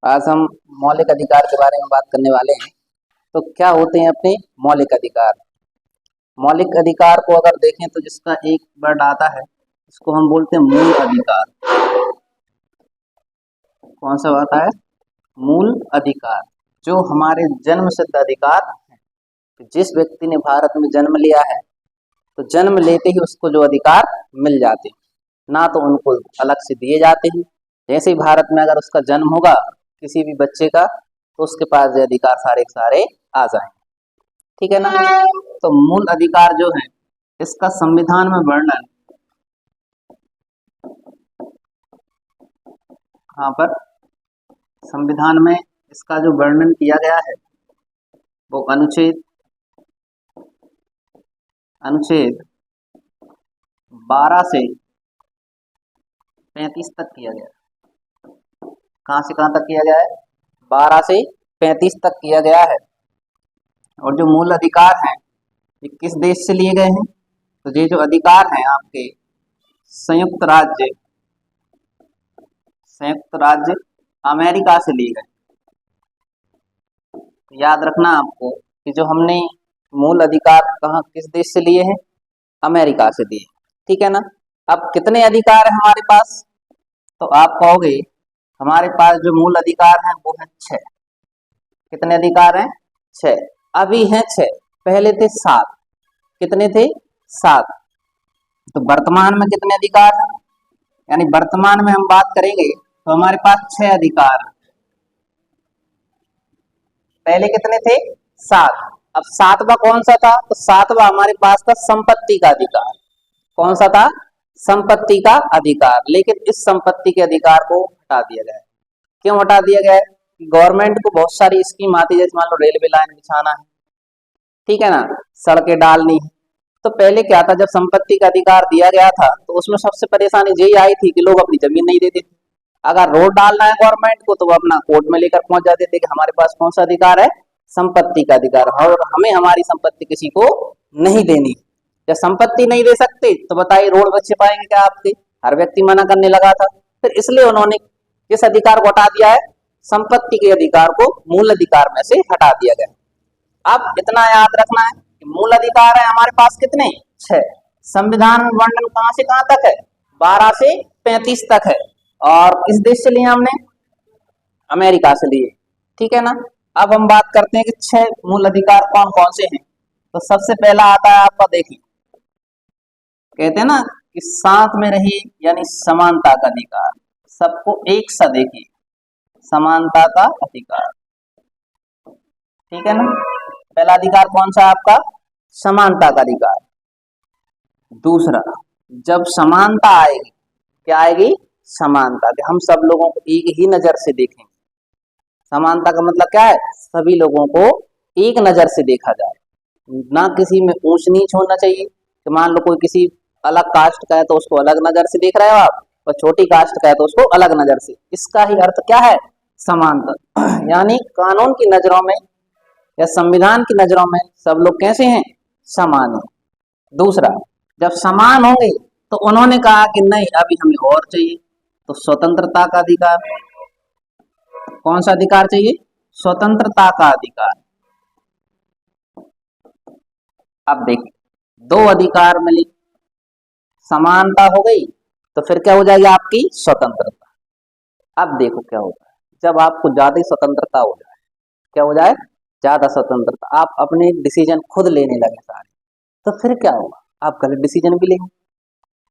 आज हम मौलिक अधिकार के बारे में बात करने वाले हैं। तो क्या होते हैं अपने मौलिक अधिकार? मौलिक अधिकार को अगर देखें तो जिसका एक वर्ड आता है इसको हम बोलते हैं मूल अधिकार। कौन सा आता है? मूल अधिकार, जो हमारे जन्म सिद्ध अधिकार है। जिस व्यक्ति ने भारत में जन्म लिया है तो जन्म लेते ही उसको जो अधिकार मिल जाते हैं, ना तो उनको अलग से दिए जाते हैं। जैसे ही भारत में अगर उसका जन्म होगा किसी भी बच्चे का, तो उसके पास ये अधिकार सारे के सारे आ जाएंगे। ठीक है ना? तो मूल अधिकार जो है इसका संविधान में वर्णन यहाँ पर संविधान में इसका जो वर्णन किया गया है वो अनुच्छेद 12 से 35 तक किया गया है। कहाँ से कहाँ तक किया गया है? 12 से 35 तक किया गया है। और जो मूल अधिकार हैं ये किस देश से लिए गए हैं? तो ये जो अधिकार हैं आपके संयुक्त राज्य अमेरिका से लिए गए। तो याद रखना आपको कि जो हमने मूल अधिकार कहाँ किस देश से लिए हैं? अमेरिका से लिए। ठीक है ना? अब कितने अधिकार है हमारे पास? तो आप कहोगे हमारे पास जो मूल अधिकार हैं वो है 6। कितने अधिकार हैं? 6। अभी हैं 6, पहले थे 7। कितने थे? 7। तो वर्तमान में कितने अधिकार हैं? यानी वर्तमान में हम बात करेंगे तो हमारे पास 6 अधिकार हैं। पहले कितने थे? 7। अब 7वां कौन सा था? तो 7वां हमारे पास था संपत्ति का अधिकार। कौन सा था? संपत्ति का अधिकार। लेकिन इस संपत्ति के अधिकार को हटा दिया गया है। क्यों हटा दिया गया है? गवर्नमेंट को बहुत सारी स्कीम आती है, जैसे मान लो रेलवे लाइन बिछाना है, ठीक है ना, सड़कें डालनी है। तो पहले क्या था, जब संपत्ति का अधिकार दिया गया था तो उसमें सबसे परेशानी यही आई थी कि लोग अपनी जमीन नहीं देते थे। अगर रोड डालना है गवर्नमेंट को तो वो अपना कोर्ट में लेकर पहुंच जाते थे कि हमारे पास कौन सा अधिकार है? संपत्ति का अधिकार, और हमें हमारी संपत्ति किसी को नहीं देनी। जब संपत्ति नहीं दे सकते तो बताइए रोड बच्चे पाएंगे क्या आपके? हर व्यक्ति मना करने लगा था। फिर इसलिए उन्होंने किस अधिकार को हटा दिया है? संपत्ति के अधिकार को मूल अधिकार में से हटा दिया गया। अब इतना याद रखना है कि मूल अधिकार है हमारे पास कितने? 6। संविधान में वर्णन कहां से कहां तक है? 12 से 35 तक है। और किस देश से लिए हमने? अमेरिका से लिए। ठीक है ना? अब हम बात करते हैं कि 6 मूल अधिकार कौन कौन से हैं। तो सबसे पहला आता है आपका, देखिए कहते हैं ना कि साथ में रहिए, यानी समानता का अधिकार। सबको एक सा देखिए, समानता का अधिकार। ठीक है ना? पहला अधिकार कौन सा आपका? समानता का अधिकार। दूसरा, जब समानता आएगी, क्या आएगी? समानता, कि हम सब लोगों को एक ही नजर से देखेंगे। समानता का मतलब क्या है? सभी लोगों को एक नजर से देखा जाए, ना किसी में ऊंच नीच होना चाहिए। कि मान लो कोई किसी अलग कास्ट का है तो उसको अलग नजर से देख रहे हो आप, और छोटी कास्ट का है तो उसको अलग नजर से। इसका ही अर्थ क्या है? समानता। यानी कानून की नजरों में या संविधान की नजरों में सब लोग कैसे हैं? समान है। दूसरा, जब समान होंगे तो उन्होंने कहा कि नहीं अभी हमें और चाहिए, तो स्वतंत्रता का अधिकार। कौन सा अधिकार चाहिए? स्वतंत्रता का अधिकार। अब देखिए, 2 अधिकार मिली, समानता हो गई, तो फिर क्या हो जाएगी आपकी? स्वतंत्रता। अब देखो क्या होता है, जब आपको ज्यादा स्वतंत्रता हो जाए, क्या हो जाए? ज्यादा स्वतंत्रता, आप अपने डिसीजन खुद लेने लगे सारे, तो फिर क्या होगा? आप गलत डिसीजन भी लेंगे।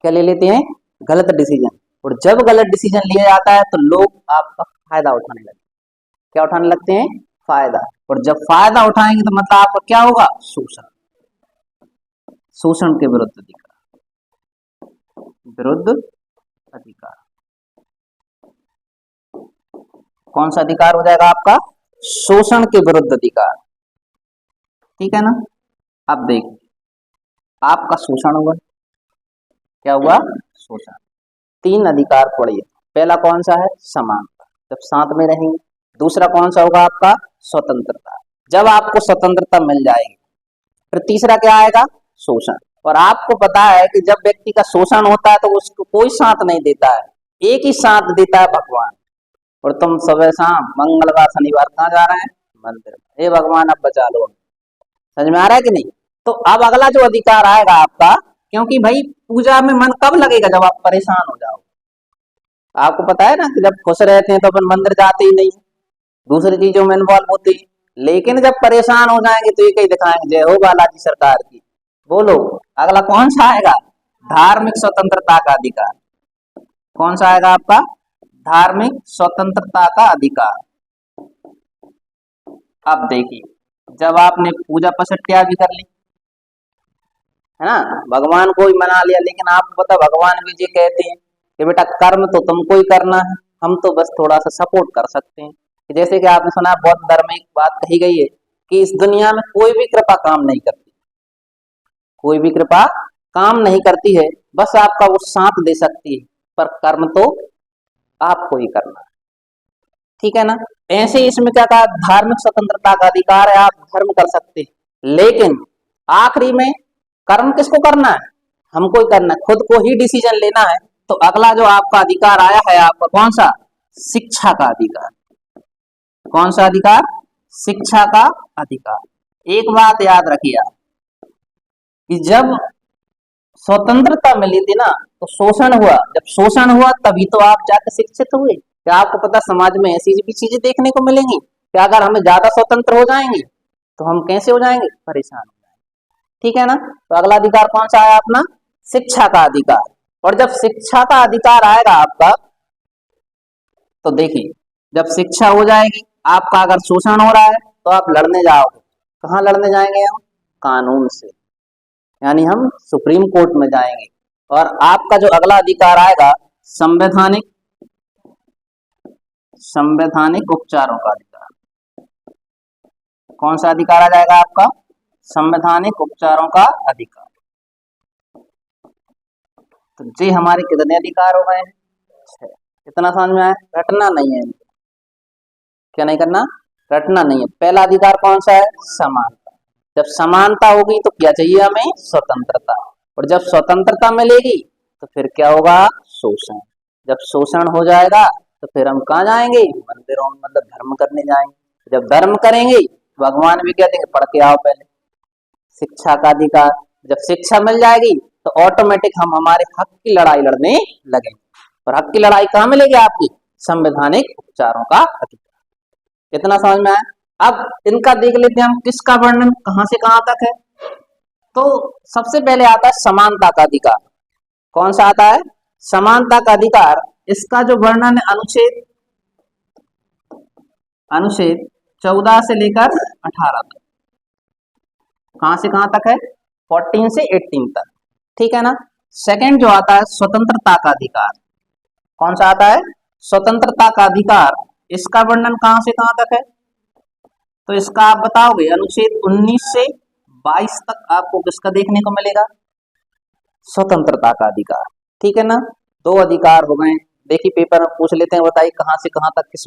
क्या ले लेते हैं? गलत डिसीजन। और जब गलत डिसीजन लिया जाता है तो लोग आपका फायदा उठाने लगते हैं। क्या उठाने लगते हैं? फायदा। और जब फायदा उठाएंगे तो मतलब आपका क्या होगा? शोषण। शोषण के विरुद्ध अधिकार। कौन सा अधिकार हो जाएगा आपका? शोषण के विरुद्ध अधिकार। ठीक है ना? अब देखिए, आपका शोषण हुआ। क्या हुआ? शोषण। 3 अधिकार पढ़िए। पहला कौन सा है? समानता, जब साथ में रहेंगे। दूसरा कौन सा होगा आपका? स्वतंत्रता, जब आपको स्वतंत्रता मिल जाएगी। फिर तीसरा क्या आएगा? शोषण। और आपको पता है कि जब व्यक्ति का शोषण होता है तो उसको कोई साथ नहीं देता है, एक ही साथ देता है भगवान। और तुम सुबह शाम मंगलवार शनिवार कहाँ जा रहे हैं? मंदिर में। हे भगवान अब बचा लो। समझ में आ रहा है कि नहीं? तो अब अगला जो अधिकार आएगा आपका, क्योंकि भाई पूजा में मन कब लगेगा? जब आप परेशान हो जाओ। आपको पता है ना कि जब खुश रहते हैं तो अपन मंदिर जाते ही नहीं, दूसरी चीजों में इन्वॉल्व होते हैं, लेकिन जब परेशान हो जाएंगे तो ये कहीं दिखाएंगे जय हो बालाजी सरकार की। बोलो अगला कौन सा आएगा? धार्मिक स्वतंत्रता का अधिकार। कौन सा आएगा आपका? धार्मिक स्वतंत्रता का अधिकार। अब देखिए, जब आपने पूजा पसट्टिया भी कर ली है ना, भगवान को ही मना लिया, लेकिन आपको पता भगवान भी जी कहते हैं कि बेटा कर्म तो तुमको ही करना है, हम तो बस थोड़ा सा सपोर्ट कर सकते हैं। जैसे कि आपने सुना बौद्ध धर्म में एक बात कही गई है कि इस दुनिया में कोई भी कृपा काम नहीं करती, कोई भी कृपा काम नहीं करती है, बस आपका वो साथ दे सकती है, पर कर्म तो आपको ही करना है। ठीक है ना? ऐसे ही इसमें क्या कहा? धार्मिक स्वतंत्रता का अधिकार है, आप धर्म कर सकते हैं, लेकिन आखिरी में कर्म किसको करना है? हमको ही करना है, खुद को ही डिसीजन लेना है। तो अगला जो आपका अधिकार आया है आपका कौन सा? शिक्षा का अधिकार। कौन सा अधिकार? शिक्षा का अधिकार। एक बात याद रखिए आप कि जब स्वतंत्रता मिली थी ना तो शोषण हुआ, जब शोषण हुआ तभी तो आप जाकर शिक्षित हुए। क्या आपको पता समाज में ऐसी भी चीजें देखने को मिलेंगी कि अगर हमें ज्यादा स्वतंत्र हो जाएंगे तो हम कैसे हो जाएंगे? परेशान हो जाएंगे। ठीक है ना? तो अगला अधिकार कौन सा आया अपना? शिक्षा का अधिकार। और जब शिक्षा का अधिकार आएगा आपका तो देखिए, जब शिक्षा हो जाएगी, आपका अगर शोषण हो रहा है तो आप लड़ने जाओगे। कहाँ लड़ने जाएंगे हम? कानून से, यानी हम सुप्रीम कोर्ट में जाएंगे। और आपका जो अगला अधिकार आएगा संवैधानिक संवैधानिक उपचारों का अधिकार। कौन सा अधिकार आ जाएगा आपका? संवैधानिक उपचारों का अधिकार। तो जी हमारे कितने अधिकार हो गए हैं? 6। इतना समझ में आया? रटना नहीं है, क्या नहीं करना? रटना नहीं है। पहला अधिकार कौन सा है? समानता। जब समानता होगी तो क्या चाहिए हमें? स्वतंत्रता। और जब स्वतंत्रता मिलेगी तो फिर क्या होगा? शोषण। जब शोषण हो जाएगा तो फिर हम कहाँ जाएंगे? मंदिरों में, मतलब धर्म करने जाएंगे। जब धर्म करेंगे भगवान भी कहते हैं पढ़ के आओ पहले। शिक्षा का अधिकार, जब शिक्षा मिल जाएगी तो ऑटोमेटिक हम हमारे हक की लड़ाई लड़ने लगेंगे। और हक की लड़ाई कहाँ मिलेगी आपकी? संवैधानिक उपचारों का अधिकार। इतना समझ में आया? अब इनका देख लेते हैं हम किसका वर्णन कहां से कहां तक है। तो सबसे पहले आता है समानता का अधिकार। कौन सा आता है? समानता का अधिकार। इसका जो वर्णन है अनुच्छेद 14 से लेकर 18 तक। कहां से कहां तक है? 14 से 18 तक। ठीक है ना? सेकंड जो आता है स्वतंत्रता का अधिकार। कौन सा आता है? स्वतंत्रता का अधिकार। इसका वर्णन कहां से कहां तक है? तो इसका आप बताओगे अनुच्छेद 19 से 22 तक आपको किसका देखने को मिलेगा? स्वतंत्रता का अधिकार। ठीक है ना? 2 अधिकार हो गए। देखिए पेपर में पूछ लेते हैं, बताइए कहां से कहां तक किस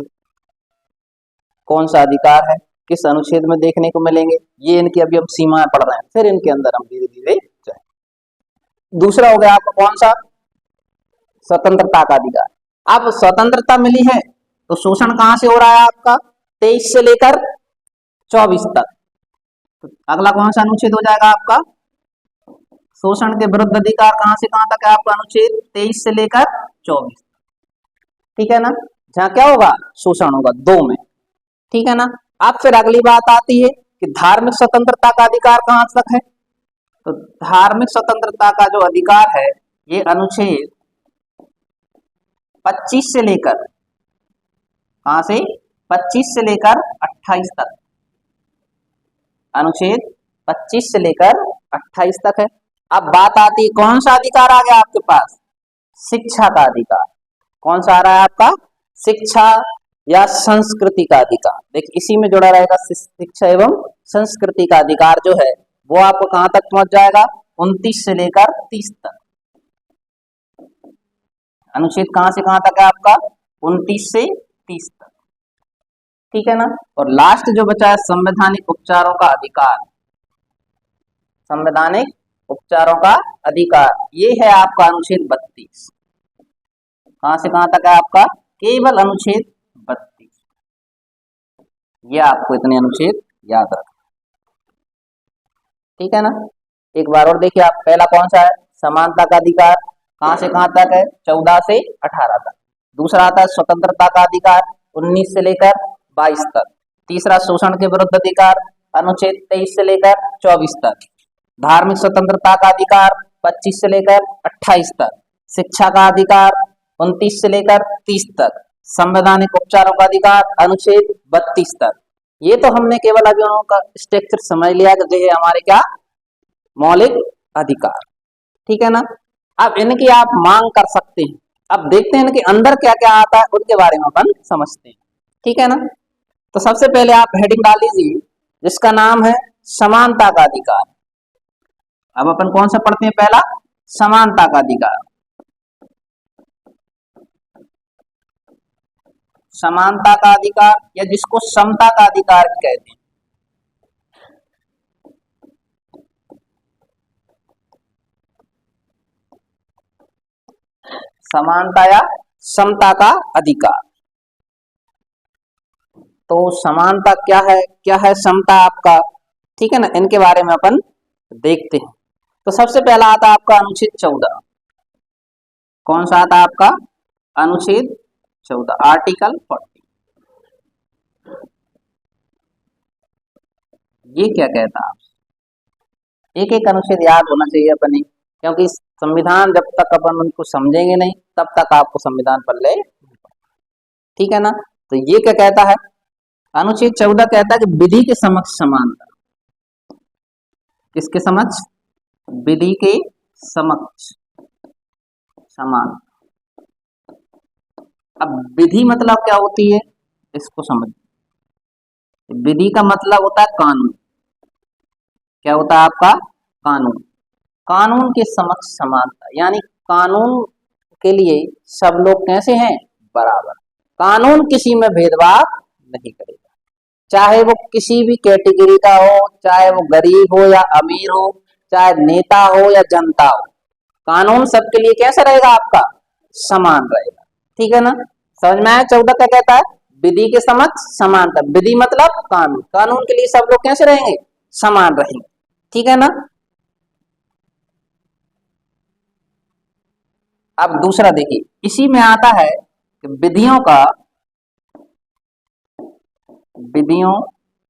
कौन सा अधिकार है, किस अनुच्छेद में देखने को मिलेंगे। ये इनकी अभी हम सीमाएं पढ़ रहे हैं, फिर इनके अंदर हम धीरे धीरे जाए। दूसरा हो गया आपका कौन सा? स्वतंत्रता का अधिकार। अब स्वतंत्रता मिली है तो शोषण कहां से हो रहा है आपका? 23 से लेकर 24 तक। तो अगला कौन सा अनुच्छेद हो जाएगा आपका? शोषण के विरुद्ध अधिकार कहां से कहां तक है आपका? अनुच्छेद 23 से लेकर 24। ठीक है ना? जहां क्या होगा? शोषण होगा 2 में। ठीक है ना? अब फिर अगली बात आती है कि धार्मिक स्वतंत्रता का अधिकार कहां तक है। तो धार्मिक स्वतंत्रता का जो अधिकार है ये अनुच्छेद 25 से लेकर, कहां से? 25 से लेकर 28 तक। अनुच्छेद 25 से लेकर 28 तक है। अब बात आती है कौन सा अधिकार आ गया आपके पास? शिक्षा का अधिकार। कौन सा आ रहा है आपका? शिक्षा या संस्कृति का अधिकार। देखिए इसी में जुड़ा रहेगा शिक्षा एवं संस्कृति का अधिकार जो है वो आपको कहां तक पहुंच जाएगा? 29 से लेकर 30 तक। अनुच्छेद कहां से कहां तक है आपका? 29 से 30 तक। ठीक है ना? और लास्ट जो बचा है संवैधानिक उपचारों का अधिकार। संवैधानिक उपचारों का अधिकार ये है आपका अनुच्छेद 32। कहां से कहां तक है आपका? केवल अनुच्छेद 32। ये आपको इतने अनुच्छेद याद रखना, ठीक है ना। एक बार और देखिए आप, पहला कौन सा है, समानता का अधिकार, कहां से कहां तक है, 14 से 18 तक। दूसरा आता है स्वतंत्रता का अधिकार, 19 से लेकर 22 तक। तीसरा शोषण के विरुद्ध अधिकार, अनुच्छेद 23 से लेकर 24 तक। धार्मिक स्वतंत्रता का अधिकार, 25 से लेकर 28 तक। शिक्षा का अधिकार, 29 से लेकर 30 तक। संवैधानिक उपचारों का अधिकार, अनुच्छेद 32 तक। ये तो हमने केवल अभी उनका स्ट्रक्चर समझ लिया कि ये हमारे क्या मौलिक अधिकार, ठीक है ना। अब इनकी आप मांग कर सकते हैं। अब देखते हैं कि अंदर क्या क्या आता है, उनके बारे में अपन समझते हैं, ठीक है ना। तो सबसे पहले आप हेडिंग डाल लीजिए जिसका नाम है समानता का अधिकार। अब अपन कौन सा पढ़ते हैं, पहला समानता का अधिकार। समानता का अधिकार या जिसको समता का अधिकार भी कहते हैं। समानता या समता का अधिकार। तो समानता क्या है समता आपका, ठीक है ना। इनके बारे में अपन देखते हैं। तो सबसे पहला आता है आपका अनुच्छेद 14। कौन सा आता है आपका, अनुच्छेद 14, आर्टिकल 40। ये क्या कहता है, एक एक अनुच्छेद याद होना चाहिए अपने, क्योंकि संविधान जब तक अपन उनको समझेंगे नहीं तब तक आपको संविधान पढ़ले, ठीक है ना। तो ये क्या कहता है, अनुच्छेद 14 कहता है कि विधि के समक्ष समानता। किसके समक्ष, विधि के समक्ष समान। अब विधि मतलब क्या होती है, इसको समझ। विधि का मतलब होता है कानून। क्या होता है आपका, कानून। कानून के समक्ष समानता, यानी कानून के लिए सब लोग कैसे हैं, बराबर। कानून किसी में भेदभाव नहीं करेगा, चाहे वो किसी भी कैटेगरी का हो, चाहे वो गरीब हो या अमीर हो, चाहे नेता हो या जनता हो। कानून सबके लिए कैसा रहेगा, आपका समान रहेगा, ठीक है ना। समझ में आया। 14 क्या कहता है, विधि के समक्ष समानता। विधि मतलब कानून, कानून के लिए सब लोग कैसे रहेंगे, समान रहेंगे, ठीक है ना। अब दूसरा देखिए, इसी में आता है कि विधियों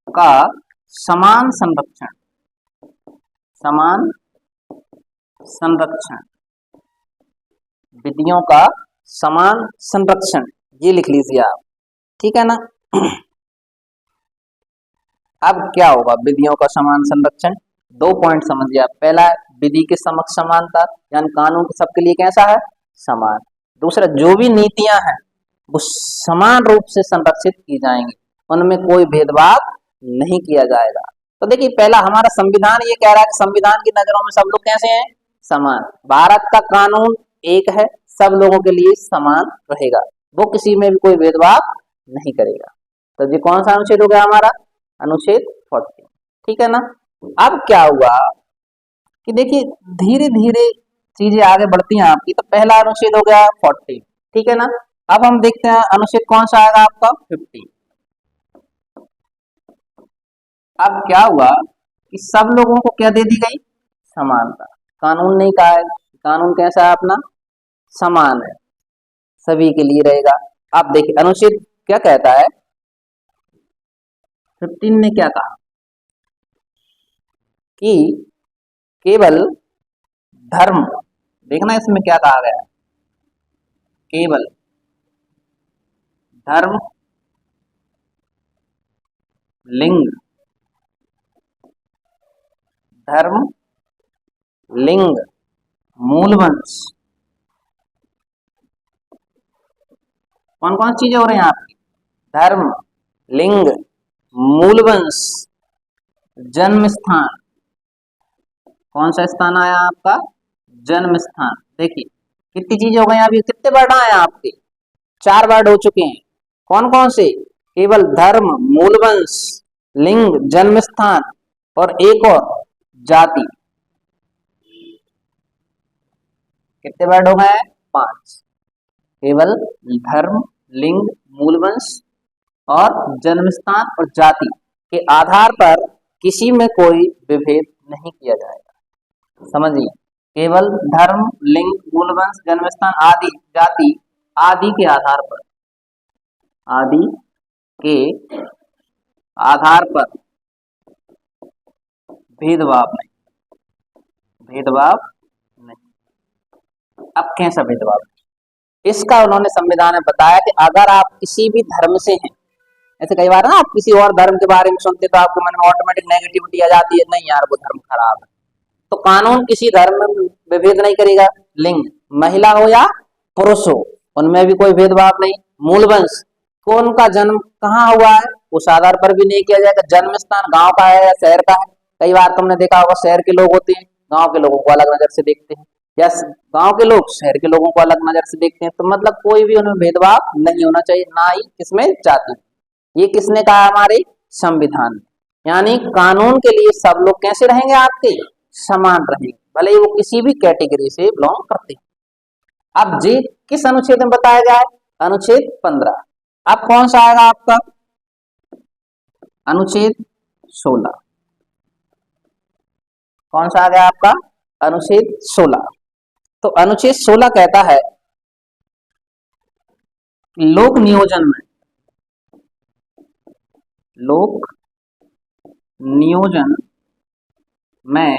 का समान संरक्षण। समान संरक्षण, विधियों का समान संरक्षण, ये लिख लीजिए आप, ठीक है ना। अब क्या होगा, विधियों का समान संरक्षण, दो पॉइंट समझिए आप। पहला है विधि के समक्ष समानता, यानी कानून सबके लिए कैसा है, समान। दूसरा, जो भी नीतियां हैं वो समान रूप से संरक्षित की जाएंगी, उनमें कोई भेदभाव नहीं किया जाएगा। तो देखिए, पहला हमारा संविधान ये कह रहा है कि संविधान की नजरों में सब लोग कैसे हैं, समान। भारत का कानून एक है, सब लोगों के लिए समान रहेगा, वो किसी में भी कोई भेदभाव नहीं करेगा। तो ये कौन सा अनुच्छेद हो गया हमारा, अनुच्छेद 40, ठीक है ना। अब क्या हुआ कि देखिए धीरे धीरे चीजें आगे बढ़ती हैं आपकी। तो पहला अनुच्छेद हो गया 40, ठीक है ना। अब हम देखते हैं अनुच्छेद कौन सा आएगा आपका, 50। अब क्या हुआ कि सब लोगों को क्या दे दी गई, समानता। कानून ने कहा है, कानून कैसा है अपना, समान है, सभी के लिए रहेगा। अब देखिए अनुच्छेद क्या कहता है, 15 ने क्या कहा कि केवल धर्म, देखना इसमें क्या कहा गया है, केवल धर्म, लिंग, धर्म, लिंग, मूलवंश, कौन कौन सी चीजें हो रही हैं आपकी, धर्म, लिंग, मूलवंश, जन्म स्थान। कौन सा स्थान आया आपका, जन्म स्थान। देखिए कितनी चीजें हो गई, अभी कितने वर्ड आए आपके, 4 वर्ड हो चुके हैं। कौन कौन से, केवल धर्म, मूलवंश, लिंग, जन्म स्थान, और एक और जाति। कितने वर्ड हो गए, 5। केवल धर्म, लिंग, मूलवंश और जन्म स्थान और जाति के आधार पर किसी में कोई विभेद नहीं किया जाएगा। समझिए, केवल धर्म, लिंग, मूलवंश, जन्म स्थान आदि, जाति आदि के आधार पर, आदि के आधार पर भेदभाव नहीं, भेदभाव नहीं। अब कैसा भेदभाव? इसका उन्होंने संविधान में बताया कि अगर आप किसी भी धर्म से हैं, ऐसे कई बार ना आप किसी और धर्म के बारे में सुनते तो आपके मन में ऑटोमेटिक नेगेटिविटी आ जाती है, नहीं यार वो धर्म खराब है, तो कानून किसी धर्म में विभेद नहीं करेगा। लिंग, महिला हो या पुरुष हो, उनमें भी कोई भेदभाव नहीं। मूलवंश, कौन का जन्म कहाँ हुआ है, उस आधार पर भी नहीं किया जाएगा। जन्म स्थान गांव का है या शहर का है, कई बार तुमने देखा होगा शहर के लोग होते हैं गांव के लोगों को अलग नजर से देखते हैं, या गांव के लोग शहर के लोगों को अलग नजर से देखते हैं। तो मतलब कोई भी उनमें भेदभाव नहीं होना चाहिए, ना ही किसमें जाति। ये किसने कहा? हमारे संविधान में। यानी कानून के लिए सब लोग कैसे रहेंगे? आपके समान रहेंगे, भले ही वो किसी भी कैटेगरी से बिलोंग करते हैं। अब जी किस अनुच्छेद में बताया गया है? अनुच्छेद 15। अब कौन सा आएगा आपका? अनुच्छेद 16। कौन सा आ गया आपका? अनुच्छेद 16। तो अनुच्छेद 16 कहता है लोक नियोजन में, लोक नियोजन में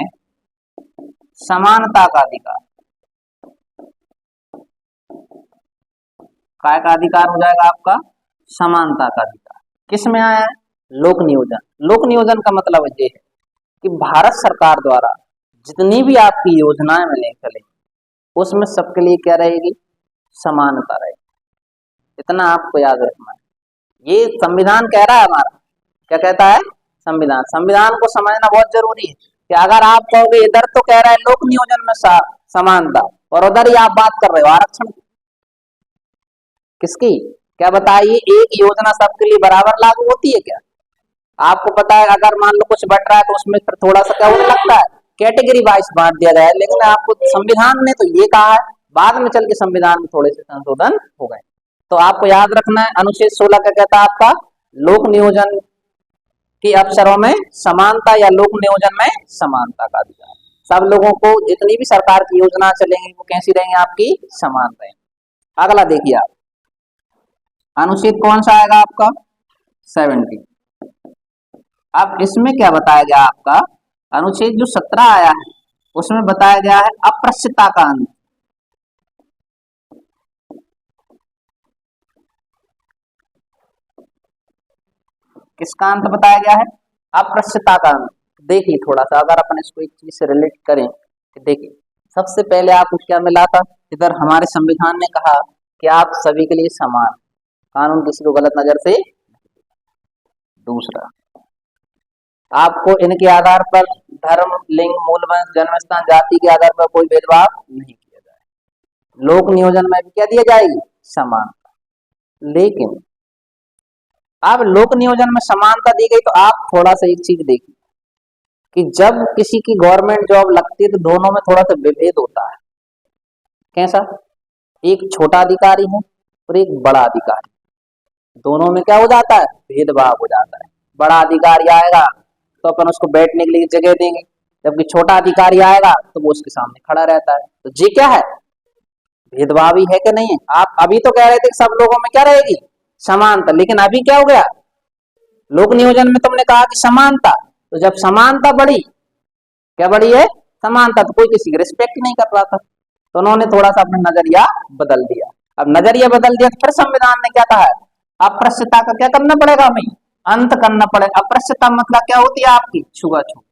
समानता का अधिकार, काय का अधिकार हो जाएगा आपका? समानता का अधिकार। किस में आया है? लोक नियोजन। लोक नियोजन का मतलब ये है कि भारत सरकार द्वारा जितनी भी आपकी योजनाएं मिले चलेंगी उसमें सबके लिए क्या रहेगी? समानता रहेगी। इतना आपको याद रखना है। ये संविधान कह रहा है हमारा, क्या कहता है? संविधान। संविधान को समझना बहुत जरूरी है कि अगर आप कहोगे इधर तो कह रहा है लोक नियोजन में समानता, और उधर ही आप बात कर रहे हो आरक्षण किसकी? क्या बताइए, एक योजना सबके लिए बराबर लागू होती है क्या? आपको पता है अगर मान लो कुछ बट रहा है तो उसमें फिर थोड़ा सा क्या होने लगता है? कैटेगरी वाइज बांट दिया गया है। लेकिन आपको संविधान ने तो ये कहा है, बाद में चल के संविधान में थोड़े से संशोधन हो गए। तो आपको याद रखना है अनुच्छेद 16 क्या कहता है आपका? लोक नियोजन के अवसरों में समानता या लोक नियोजन में समानता का अधिकार। सब लोगों को जितनी भी सरकार की योजना चलेंगी वो कैसी रहेंगी? आपकी समान रहेंगी। अगला देखिए आप, अनुच्छेद कौन सा आएगा आपका? 70। अब इसमें क्या बताया गया आपका? अनुच्छेद जो 17 आया है उसमें बताया गया है अस्पृश्यता का अंत। किसका अंत बताया गया है? अस्पृश्यता का अंत। देखिए थोड़ा सा अगर अपन इसको एक चीज से रिलेट करें कि देखिए सबसे पहले आपको क्या मिला था? इधर हमारे संविधान ने कहा कि आप सभी के लिए समान, कानून किसी को गलत नजर से। दूसरा, आपको इनके आधार पर धर्म, लिंग, मूलवंश, जन्म स्थान, जाति के आधार पर कोई भेदभाव नहीं किया जाए। लोक नियोजन में भी क्या दिया जाएगी? समानता। लेकिन अब लोक नियोजन में समानता दी गई तो आप थोड़ा सा एक चीज देखिए कि जब किसी की गवर्नमेंट जॉब लगती है तो दोनों में थोड़ा सा विभेद होता है। कैसा? एक छोटा अधिकारी है और एक बड़ा अधिकारी, दोनों में क्या हो जाता है? भेदभाव हो जाता है। बड़ा अधिकारी आएगा तो अपन उसको बैठने के लिए जगह देंगे, जबकि छोटा अधिकारी आएगा तो वो उसके सामने खड़ा रहता है। तो ये क्या है? भेदभावी है कि नहीं है? आप अभी तो कह रहे थे कि सब लोगों में क्या रहेगी? समानता, लेकिन अभी क्या हो गया? लोक नियोजन में तुमने कहा कि समानता, तो जब समानता बढ़ी, क्या बढ़ी है? समानता, तो कोई किसी की रिस्पेक्ट नहीं कर रहा था, तो उन्होंने थोड़ा सा अपना नजरिया बदल दिया। अब नजरिया बदल दिया तो फिर संविधान ने क्या कहा है? अस्पृश्यता का क्या करना पड़ेगा? हमें अंत करना पड़ेगा। अस्पृश्यता मतलब क्या होती है आपकी? छुआछूत।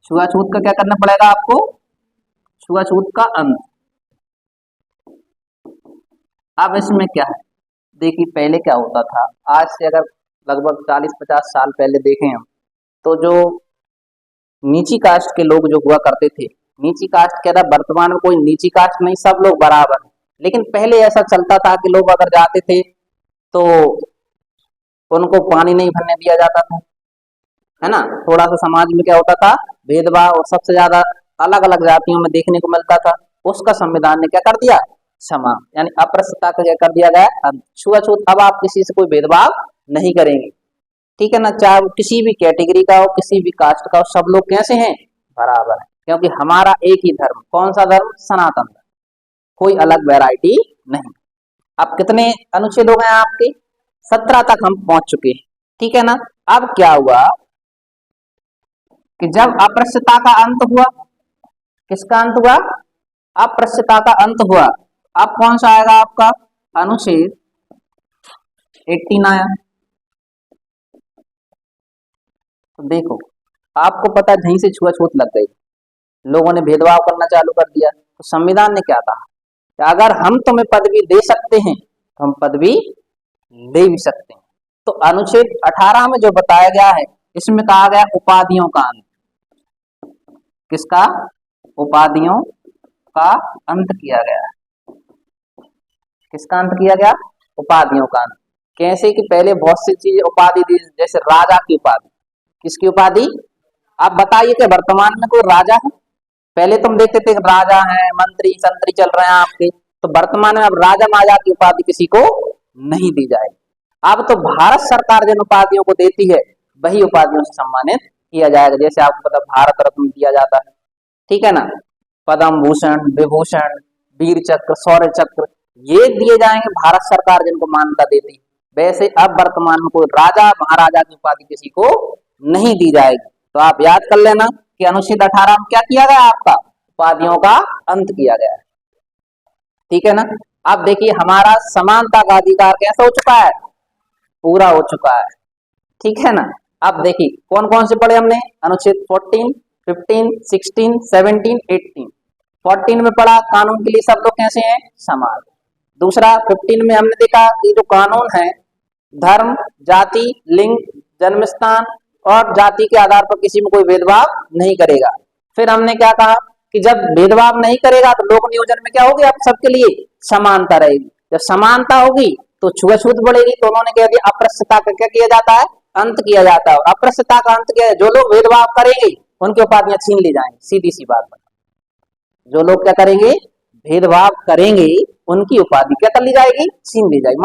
छुआछूत का क्या करना पड़ेगा आपको? छुआछूत का अंत। अब इसमें क्या है? देखिए पहले क्या होता था, आज से अगर लगभग 40-50 साल पहले देखें हम, तो जो नीची कास्ट के लोग जो हुआ करते थे, नीची कास्ट कह रहा, वर्तमान में कोई नीची कास्ट नहीं, सब लोग बराबर। लेकिन पहले ऐसा चलता था कि लोग अगर जाते थे तो उनको पानी नहीं भरने दिया जाता था, है ना। थोड़ा सा समाज में क्या होता था? भेदभाव, और सबसे ज्यादा अलग अलग जातियों में देखने को मिलता था। उसका संविधान ने क्या कर दिया? समाप्त, यानी अस्पृश्यता का क्या कर दिया गया अंत। छुआछूत, अब आप किसी से कोई भेदभाव नहीं करेंगे, ठीक है ना, चाहे वो किसी भी कैटेगरी का हो, किसी भी कास्ट का हो, सब लोग कैसे हैं, बराबर है, क्योंकि हमारा एक ही धर्म, कौन सा धर्म, सनातन धर्म, कोई अलग वैरायटी नहीं। अब कितने अनुच्छेद हो गए आपके, 17 तक हम पहुंच चुके हैं, ठीक है ना। अब क्या हुआ कि जब अस्पृश्यता का अंत हुआ, किसका अंत हुआ, अस्पृश्यता का अंत हुआ, अब कौन सा आएगा आपका, अनुच्छेद 18 आया। तो देखो, आपको पता है यहीं से छुआछूत लग गई, लोगों ने भेदभाव करना चालू कर दिया। तो संविधान ने क्या कहा कि अगर हम तुम्हें पदवी दे सकते हैं तो हम पदवी दे भी सकते हैं। तो अनुच्छेद 18 में जो बताया गया है, इसमें कहा गया उपाधियों का अंत, किसका, उपाधियों का अंत किया गया है, किसका अंत किया गया, उपाधियों का अंत। कैसे कि पहले बहुत सी चीजें उपाधि दी, जैसे राजा की उपाधि, किसकी उपाधि, आप बताइए कि वर्तमान में कोई राजा है, पहले तुम देखते थे राजा है, मंत्री संतरी चल रहे हैं आपके, तो वर्तमान में अब राजा महाराजा की उपाधि किसी को नहीं दी जाएगी। अब तो भारत सरकार जिन उपाधियों को देती है वही उपाधियों से सम्मानित किया जाएगा, जैसे आपको पता भारत रत्न दिया जाता है, ठीक है ना, पद्म भूषण, विभूषण, वीर चक्र, शौर्य चक्र, ये दिए जाएंगे भारत सरकार जिनको मान्यता देती। वैसे अब वर्तमान में कोई राजा महाराजा की उपाधि किसी को नहीं दी जाएगी। तो आप याद कर लेना कि अनुच्छेद 18 में क्या किया गया, आपका उपाधियों का अंत किया गया है, ठीक है ना। अब देखिए हमारा समानता का अधिकार कैसा हो चुका है, पूरा हो चुका है, ठीक है ना। अब देखिए कौन कौन से पढ़े हमने, अनुच्छेद 14, 15, 16, 17, 18। 14 में पढ़ा कानून के लिए सब लोग कैसे हैं, समान। दूसरा 15 में हमने देखा कि जो कानून है धर्म, जाति, लिंग, जन्म स्थान और जाति के आधार पर किसी में कोई भेदभाव नहीं करेगा। फिर हमने क्या कहा कि जब भेदभाव नहीं करेगा तो लोक नियोजन में क्या होगी, अब सबके लिए समानता रहेगी। जब समानता होगी तो छुआछूत बढ़ेगी। तो उन्होंने कह दिया अस्पृश्यता का क्या किया जाता है, अंत किया जाता है। अस्पृश्यता का अंत क्या है, जो लोग भेदभाव करेंगे उनकी उपाधियां छीन ली जाएंगी, सीधी सी बात। जो लोग क्या करेंगे, भेदभाव करेंगे उनकी उपाधि क्या कर ली जाएगी, छीन ली जाएगी।